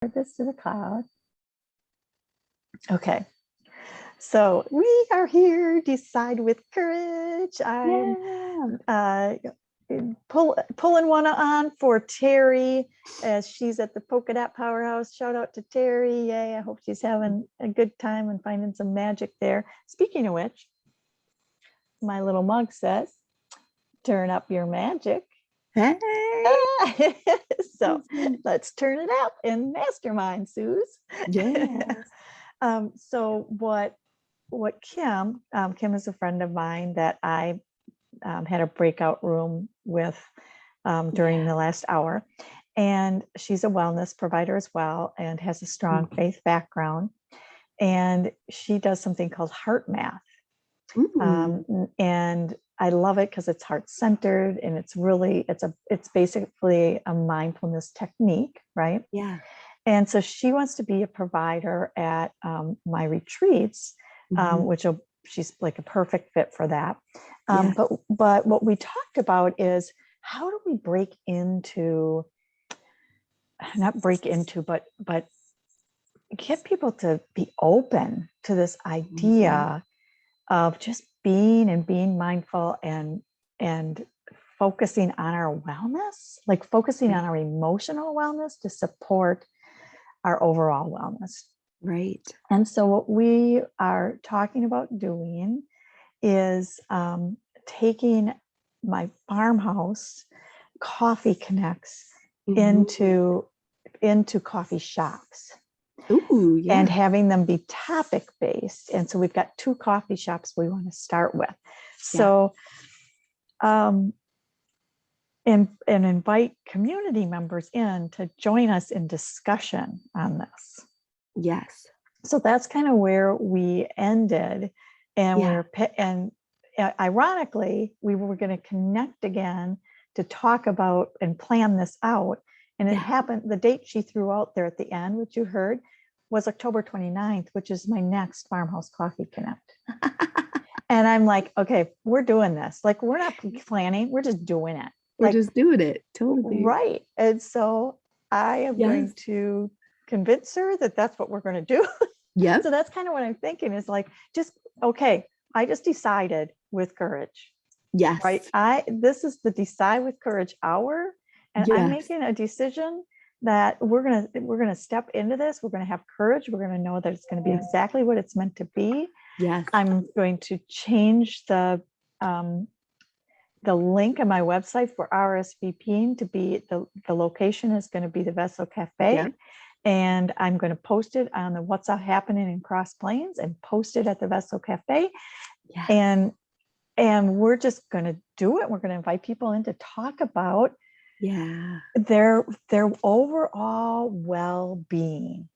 This to the cloud. Okay. So we are here, Decide with Courage. I'm pulling one on for Terry as she's at the Polka Dot Powerhouse. Shout out to Terry. Yay. I hope she's having a good time and finding some magic there. Speaking of which, my little mug says, turn up your magic. Hey. So let's turn it up and mastermind, Suze. Yes. So what Kim is a friend of mine that I had a breakout room with during the last hour. And she's a wellness provider as well and has a strong faith background. And she does something called heart math. And I love it because it's heart centered and it's basically a mindfulness technique, right? Yeah. And so she wants to be a provider at my retreats, which she's like a perfect fit for that. But what we talked about is how do we but get people to be open to this idea of just being mindful and focusing on our wellness, like focusing on our emotional wellness to support our overall wellness. Right. And so what we are talking about doing is taking my farmhouse Coffee Connects into coffee shops. Ooh, yeah. And having them be topic based. And so we've got 2 coffee shops we want to start with. So and invite community members in to join us in discussion on this. Yes. So that's kind of where we ended. And ironically, we were going to connect again to talk about and plan this out. And it happened, the date she threw out there at the end, which you heard, was October 29th, which is my next Farmhouse Coffee Connect. And I'm like, okay, we're doing this. Like, we're not planning, we're just doing it. We're just doing it. Totally. Right. And so I am going to convince her that that's what we're going to do. Yeah. So that's kind of what I'm thinking is like, I just decided with courage. Yes. Right. This is the Decide with Courage hour. And I'm making a decision that we're going to step into this. We're going to have courage. We're going to know that it's going to be exactly what it's meant to be. Yes. I'm going to change the link on my website for RSVPing to be the location is going to be the Vessel Cafe. Yeah. And I'm going to post it on the What's Up Happening in Cross Plains and post it at the Vessel Cafe. Yeah. And we're just going to do it. We're going to invite people in to talk about their overall well-being.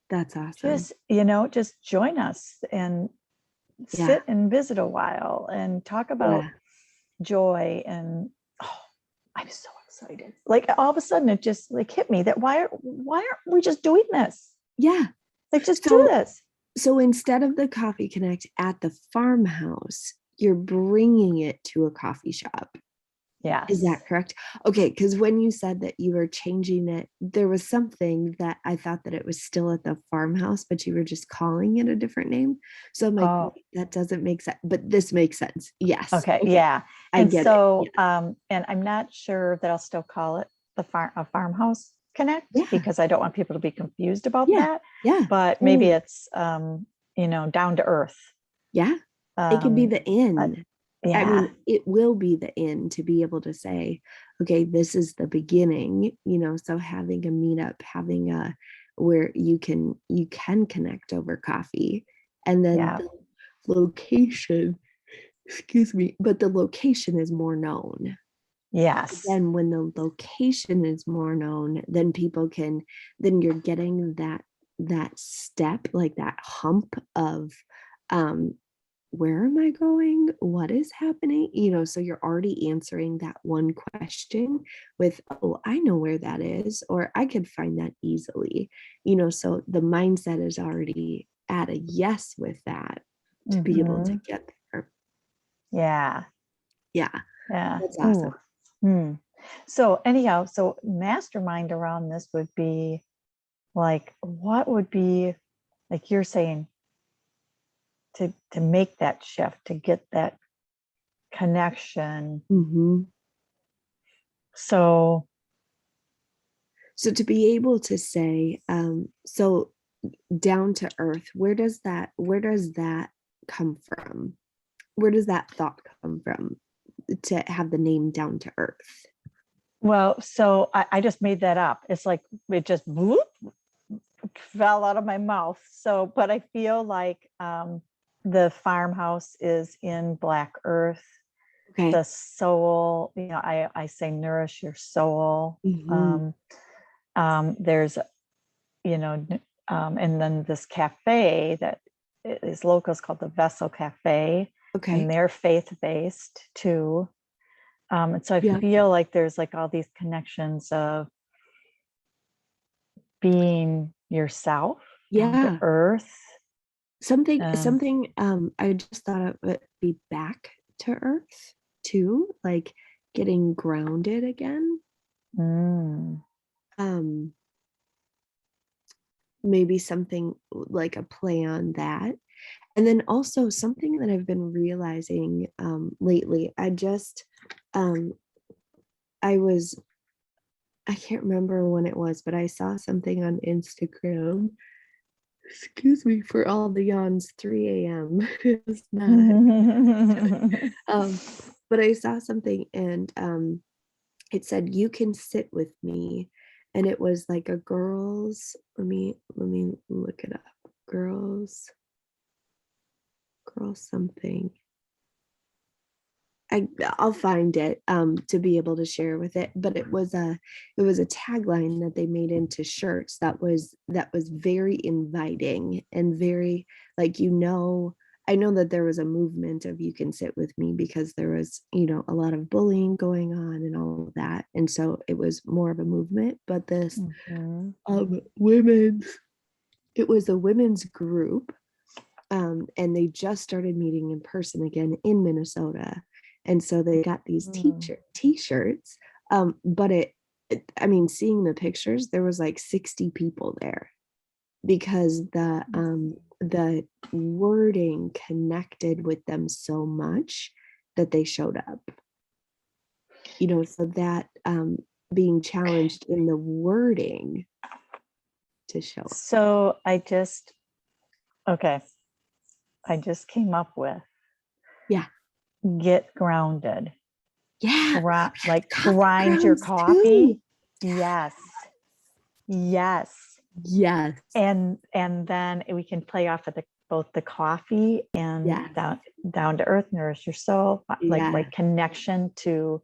That's awesome. Just join us and sit and visit a while and talk about joy. And I'm so excited. Like all of a sudden it just like hit me that why aren't we just doing this? Yeah. Like just do this. So instead of the Coffee Connect at the farmhouse, you're bringing it to a coffee shop. Yeah. Is that correct? Okay, because when you said that you were changing it, there was something that I thought that it was still at the farmhouse, but you were just calling it a different name. So I'm like, that doesn't make sense. But this makes sense. Yes. Okay. Yeah. I get it. And I'm not sure that I'll still call it a Farmhouse Connect because I don't want people to be confused about that. Yeah. But maybe it's down to earth. Yeah. It could be the inn. Yeah. I mean, it will be the end to be able to say, okay, this is the beginning, so having a meetup, having where you can connect over coffee, and then the location, but the location is more known. Yes. Then when the location is more known, then then you're getting that step, like that hump of, where am I going? What is happening? So you're already answering that one question with, oh, I know where that is, or I could find that easily, so the mindset is already at a yes with that to be able to get there. Yeah. Yeah. Yeah. That's awesome. So anyhow, so mastermind around this would be like what would be, like you're saying, to make that shift, to get that connection. Mhm. So So to be able to say, so down to earth, where does that come from? Where does that thought come from to have the name down to earth? well, so I just made that up. It's like it just whoop, fell out of my mouth. So, but I feel like the farmhouse is in Black Earth. Okay. The soul, I say nourish your soul. Hmm. There's, and then this cafe that is local is called the Vessel Cafe, and Okay. they're faith-based too. And so I Yeah. feel like there's like all these connections of being yourself down to Yeah. earth. Something, Um, something, I just thought it would be back to earth too, like getting grounded again. mm, Um, maybe something like a play on that. And then also something that I've been realizing lately, um, I was, I can't remember when it was, but I saw something on Instagram. Excuse me for all the yawns, 3 a.m. It's not. Um, but I saw something and it said, "You can sit with me." And it was like a girls, let me look it up. Girls, girls something. I'll find it to be able to share with it. But it was a tagline that they made into shirts that was very inviting and very like I know that there was a movement of you can sit with me because there was a lot of bullying going on and all of that, and so it was more of a movement. But this Mhm. women's it was a women's group, and they just started meeting in person again in Minnesota. And so they got these Mm. t-shirts. But I mean, seeing the pictures, there was like 60 people there because the wording connected with them so much that they showed up. So that being challenged in the wording to show up. So okay, I just came up with Yeah. get grounded. Yeah. Like Coffee grind your grounds too. coffee. Yes. Yes. Yes. And then we can play off of both the coffee and Yes. down to earth, nourish your soul, like Yeah. right connection to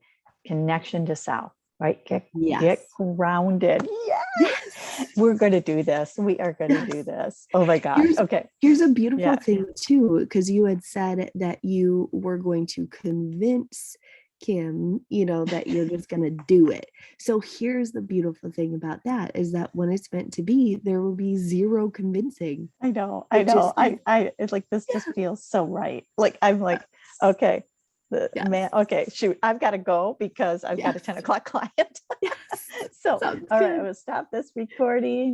self, right? Get Yes. grounded. Yes. Yes. We're going to do this. We are going to do Yes. this. Oh my gosh. Here's Okay. here's a beautiful Yeah. thing too, because you had said that you were going to convince Kim, that you're just going to do it. So here's the beautiful thing about that is that when it's meant to be, there will be zero convincing. I know. I It know. just is. It's like this just Yeah. feels so right. Like I'm like, okay, the man, Yes. okay, shoot, I've got to go because I've got a Yes. 10 o'clock client. Yes. So, Sounds all right, I good. will stop this recording.